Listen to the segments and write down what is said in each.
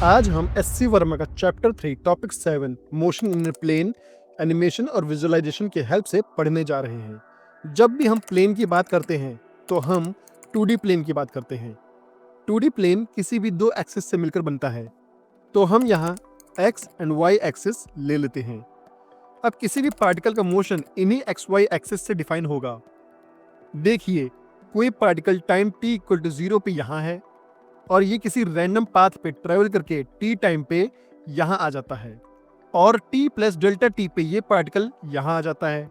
आज हम एससी वर्मा का chapter 3 topic 7 motion in plane animation और विजुअलाइजेशन के हेल्प से पढ़ने जा रहे हैं। जब भी हम प्लेन की बात करते हैं तो हम 2D प्लेन की बात करते हैं। 2D प्लेन किसी भी दो एक्सिस से मिलकर बनता है, तो हम यहाँ एक्स एंड वाई एक्सिस ले लेते हैं। अब किसी भी पार्टिकल का मोशन इन्हीं एक्स वाई एक्सिस से डिफाइन होगा। देखिए, कोई particle time t equal to 0 पे यहाँ है और ये किसी रैंडम पाथ पे ट्रेवल करके t टाइम पे यहाँ आ जाता है और t प्लस डेल्टा t पे ये पार्टिकल यहाँ आ जाता है।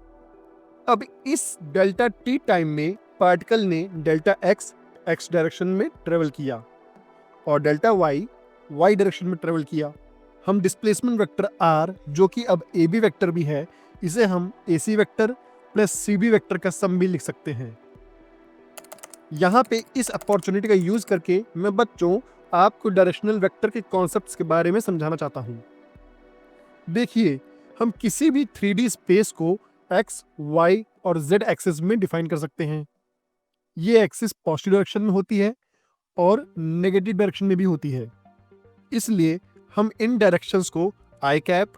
अब इस डेल्टा t टाइम में पार्टिकल ने डेल्टा x x डायरेक्शन में ट्रेवल किया और डेल्टा y y डायरेक्शन में ट्रेवल किया। हम डिस्प्लेसमेंट वेक्टर r, जो कि अब ab वेक्टर भी है, इसे हम ac vector plus cb vector का सम भी लिख सकते हैं। यहाँ पे इस अपॉर्चुनिटी का यूज करके मैं बच्चों आपको डायरेक्शनल वेक्टर के कॉन्सेप्ट्स के बारे में समझाना चाहता हूँ। देखिए, हम किसी भी 3D स्पेस को x, y और z एक्सिस में डिफाइन कर सकते हैं। ये एक्सिस पॉजिटिव डायरेक्शन में होती है और नेगेटिव डायरेक्शन में भी होती है। इसलिए हम इन डायरेक्शंस को i कैप,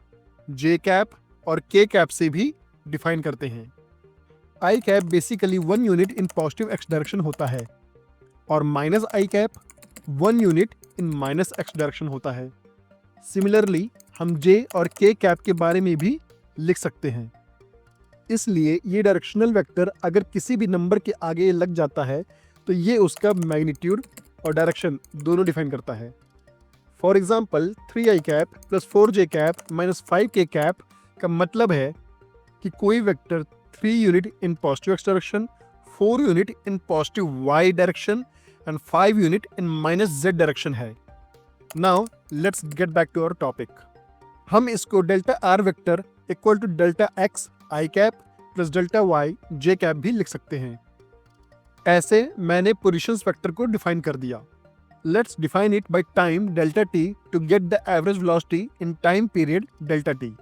j कैप और k कैप से भी डिफाइन करते हैं। i cap basically 1 unit in positive x direction होता है और minus i cap 1 unit in minus x direction होता है। सिमिलरली हम j और k कैप के बारे में भी लिख सकते हैं। इसलिए ये डायरेक्शनल वेक्टर अगर किसी भी नंबर के आगे लग जाता है तो ये उसका मैग्नीट्यूड और डायरेक्शन दोनों डिफाइन करता है। For example 3i cap plus 4j cap minus 5k cap का मतलब है कि कोई vector 3 unit in positive x direction, 4 unit in positive y direction and 5 unit in minus z direction है। Now let's get back to our topic. हम इसको delta r vector equal to delta x i cap plus delta y j cap भी लिख सकते हैं। ऐसे मैंने positions vector को डिफाइन कर दिया। Let's define it by time delta t to get the average velocity in time period delta t।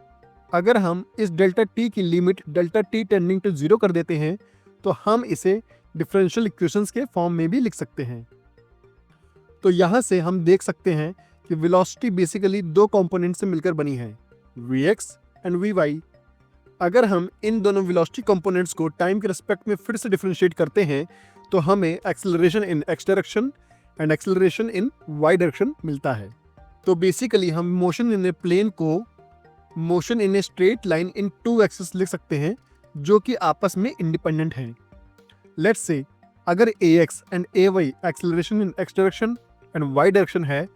अगर हम इस डेल्टा t की limit delta t tending to 0 कर देते हैं तो हम इसे डिफरेंशियल इक्वेशंस के फॉर्म में भी लिख सकते हैं। तो यहाँ से हम देख सकते हैं कि वेलोसिटी बेसिकली दो कंपोनेंट से मिलकर बनी है, vx एंड vy। अगर हम इन दोनों वेलोसिटी कंपोनेंट्स को टाइम के रिस्पेक्ट में फिर से डिफरेंशिएट करते हैं तो हमें acceleration in x direction and acceleration in y direction मिलता है। तो बेसिकली हम मोशन इन ए प्लेन को motion in a straight line in 2 axis लिख सकते हैं जो कि आपस में इंडिपेंडेंट हैं। लेट्स से अगर ax and ay acceleration in x direction and y direction है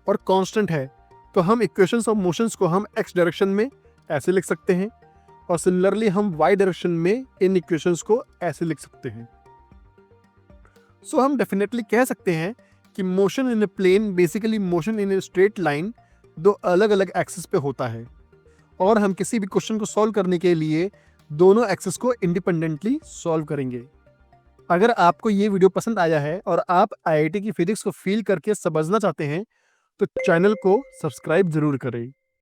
और कांस्टेंट है तो हम इक्वेशंस ऑफ मोशंस को हम x डायरेक्शन में ऐसे लिख सकते हैं और सिमिलरली हम y डायरेक्शन में इन इक्वेशंस को ऐसे लिख सकते हैं। सो हम डेफिनेटली कह सकते हैं कि motion in a plane basically motion in a straight line दो अलग अलग एक्सिस पे होता है और हम किसी भी क्वेश्चन को सॉल्व करने के लिए दोनों एक्सिस को इंडिपेंडेंटली सॉल्व करेंगे। अगर आपको ये वीडियो पसंद आया है और आप आईआईटी की फिजिक्स को फील करके समझना चाहते हैं तो चैनल को सब्सक्राइब जरूर करें।